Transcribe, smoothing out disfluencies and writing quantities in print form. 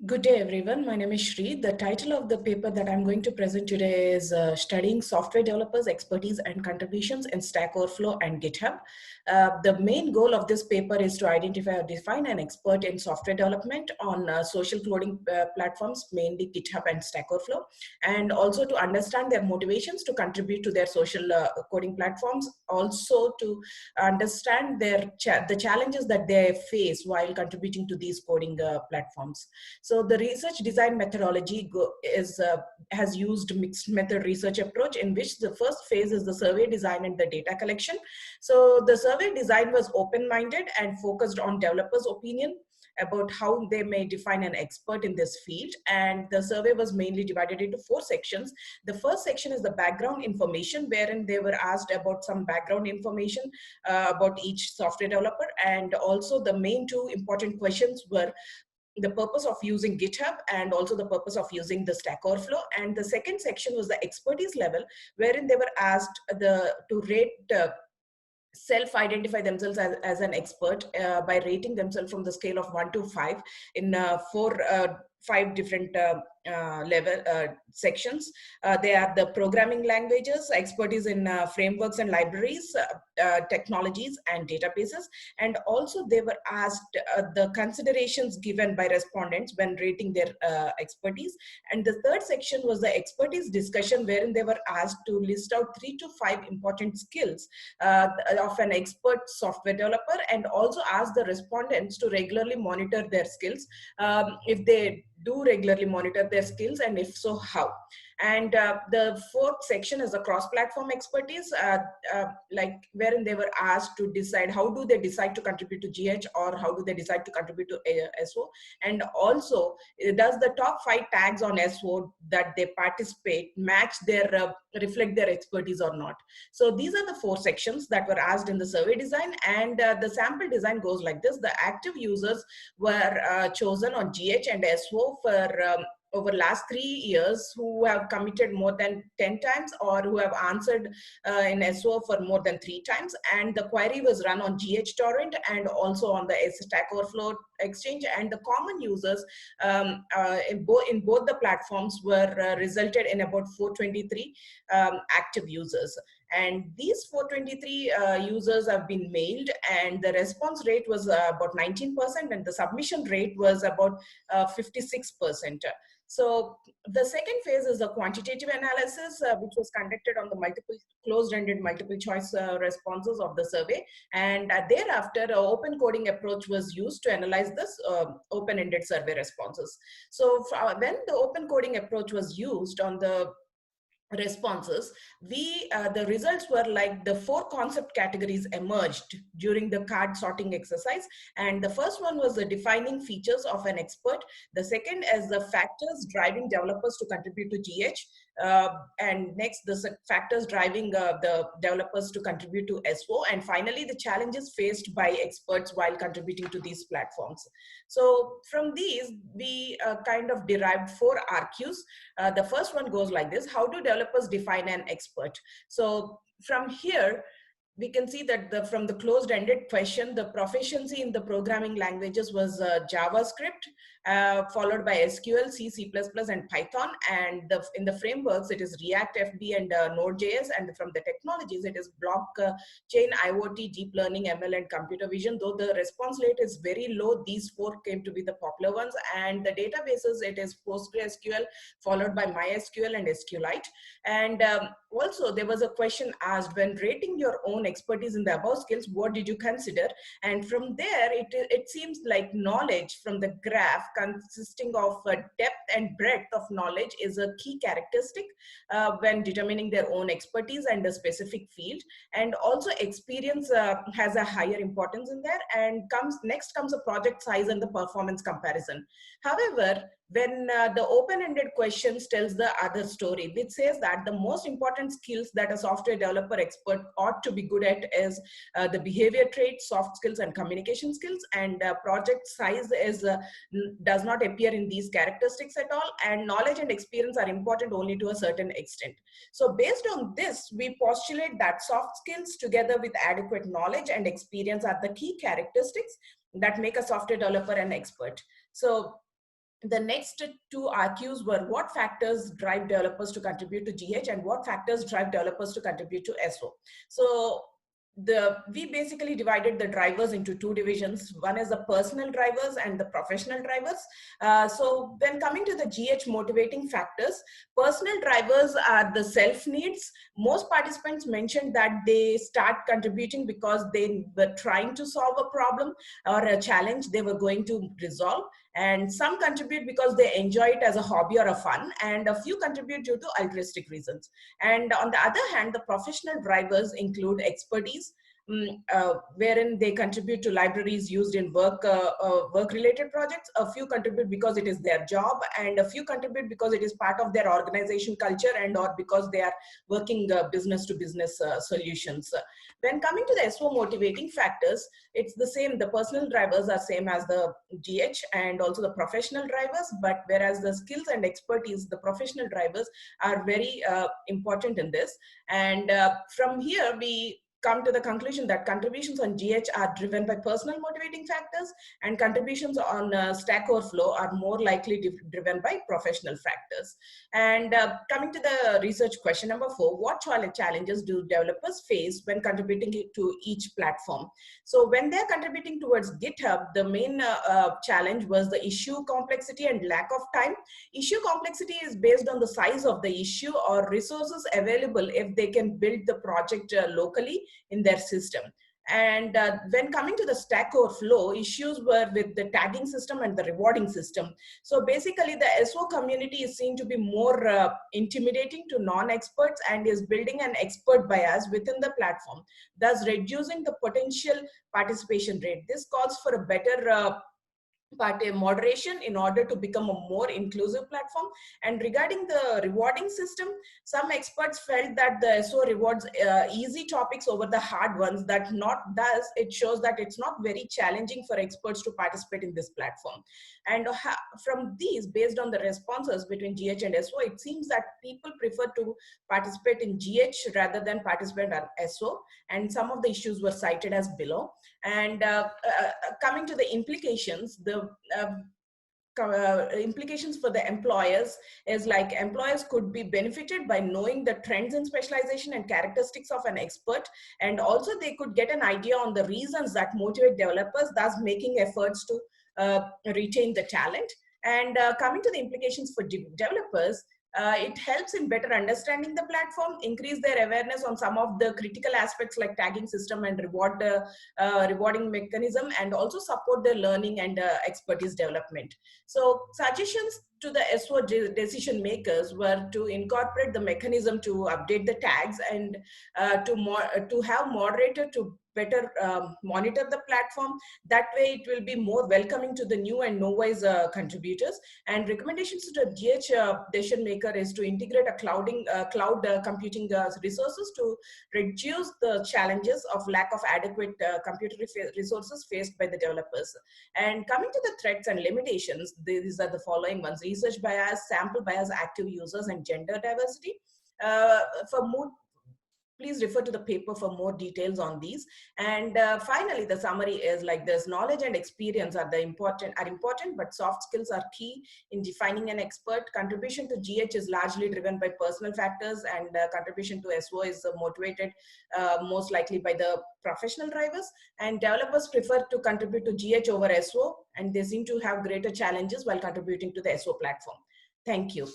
Good day, everyone. My name is Shri. The title of the paper that I'm going to present today is Studying Software Developers' Expertise and Contributions in Stack Overflow and GitHub. The main goal of this paper is to identify or define an expert in software development on social coding platforms, mainly GitHub and Stack Overflow, and also to understand their motivations to contribute to their social coding platforms, also to understand the challenges that they face while contributing to these coding platforms. So the research design methodology has used mixed method research approach, in which the first phase is the survey design and the data collection. So the survey design was open-minded and focused on developers' opinion about how they may define an expert in this field. And the survey was mainly divided into 4 sections. The first section is the background information, wherein they were asked about some background information about each software developer. And also the main 2 important questions were the purpose of using GitHub and also the purpose of using the Stack Overflow. And the second section was the expertise level, wherein they were asked to rate self-identify themselves as an expert by rating themselves from the scale of 1 to 5 in 5 different level sections. They are the programming languages, expertise in frameworks and libraries, technologies and databases. And also they were asked the considerations given by respondents when rating their expertise. And the third section was the expertise discussion, wherein they were asked to list out 3 to 5 important skills of an expert software developer, and also ask the respondents to regularly monitor their skills, if they do regularly monitor their skills, and if so, how. And the fourth section is the cross-platform expertise, like wherein they were asked to decide how do they decide to contribute to GH, or how do they decide to contribute to SO, and also does the top 5 tags on SO that they participate match their reflect their expertise or not. So these are the 4 sections that were asked in the survey design. And the sample design goes like this. The active users were chosen on GH and SO for over last 3 years, who have committed more than 10 times, or who have answered in SO for more than 3 times. And the query was run on GH torrent and also on the Stack Overflow exchange. And the common users in both the platforms were resulted in about 423 active users. And these 423 users have been mailed, and the response rate was about 19%, and the submission rate was about 56%. So the second phase is the quantitative analysis, which was conducted on the multiple closed-ended multiple choice responses of the survey. And thereafter, an open coding approach was used to analyze this open-ended survey responses. So when the open coding approach was used on the responses, the results were like the 4 concept categories emerged during the card sorting exercise. And the first one was the defining features of an expert. The second is the factors driving developers to contribute to GH. And next, the factors driving the developers to contribute to SO. And finally, the challenges faced by experts while contributing to these platforms. So from these, we kind of derived 4 RQs. The first one goes like this: how do developers define an expert? So from here, we can see that from the closed-ended question, the proficiency in the programming languages was JavaScript, followed by SQL, C, C++, and Python. And in the frameworks, it is React, FB, and Node.js. And from the technologies, it is blockchain, IoT, deep learning, ML, and computer vision. Though the response rate is very low, these 4 came to be the popular ones. And the databases, it is PostgreSQL, followed by MySQL and SQLite. And also, there was a question asked: when rating your own expertise in the above skills, what did you consider? And from there, it seems like knowledge from the graph, consisting of depth and breadth of knowledge, is a key characteristic when determining their own expertise and a specific field. And also experience has a higher importance in there. And next comes a project size and the performance comparison. However, when the open-ended questions tells the other story, which says that the most important skills that a software developer expert ought to be good at is the behavior traits, soft skills, and communication skills. And project size does not appear in these characteristics at all. And knowledge and experience are important only to a certain extent. So based on this, we postulate that soft skills together with adequate knowledge and experience are the key characteristics that make a software developer an expert. So the next two RQs were what factors drive developers to contribute to GH and what factors drive developers to contribute to SO. So we basically divided the drivers into two divisions. One is the personal drivers and the professional drivers. So when coming to the GH motivating factors, personal drivers are the self needs. Most participants mentioned that they start contributing because they were trying to solve a problem or a challenge they were going to resolve, and some contribute because they enjoy it as a hobby or a fun, and a few contribute due to altruistic reasons. And on the other hand, the professional drivers include expertise, wherein they contribute to libraries used in work related projects. A few contribute because it is their job, and a few contribute because it is part of their organization culture and or because they are working business to business solutions. When coming to the SO motivating factors, it's the same. The personal drivers are same as the GH and also the professional drivers, but whereas the skills and expertise, the professional drivers are very important in this. And from here, we come to the conclusion that contributions on GH are driven by personal motivating factors, and contributions on Stack Overflow are more likely driven by professional factors. And coming to the research question number 4, what challenges do developers face when contributing to each platform? So when they're contributing towards GitHub, the main challenge was the issue complexity and lack of time. Issue complexity is based on the size of the issue or resources available if they can build the project locally in their system. And when coming to the Stack Overflow, issues were with the tagging system and the rewarding system. So basically, the SO community is seen to be more intimidating to non-experts and is building an expert bias within the platform, thus reducing the potential participation rate. This calls for a better moderation in order to become a more inclusive platform. And regarding the rewarding system, some experts felt that the SO rewards easy topics over the hard ones. That not thus it shows that it's not very challenging for experts to participate in this platform. And from these, based on the responses between GH and SO, it seems that people prefer to participate in GH rather than participate on SO, and some of the issues were cited as below. And coming to the implications, the implications for the employers is like employers could be benefited by knowing the trends in specialization and characteristics of an expert, and also they could get an idea on the reasons that motivate developers, thus making efforts to retain the talent. And coming to the implications for developers, it helps in better understanding the platform, increase their awareness on some of the critical aspects like tagging system and rewarding mechanism, and also support their learning and expertise development. So suggestions to the SO decision makers were to incorporate the mechanism to update the tags, and to have moderator to better monitor the platform. That way it will be more welcoming to the new and novice contributors. And recommendations to the GH decision maker is to integrate a cloud computing resources to reduce the challenges of lack of adequate computer resources faced by the developers. And coming to the threats and limitations, these are the following ones: research bias, sample bias, active users, and gender diversity. For more, please refer to the paper for more details on these. And finally, the summary is like this: knowledge and experience are important, but soft skills are key in defining an expert. Contribution to GH is largely driven by personal factors, and contribution to SO is motivated most likely by the professional drivers. And developers prefer to contribute to GH over SO, and they seem to have greater challenges while contributing to the SO platform. Thank you.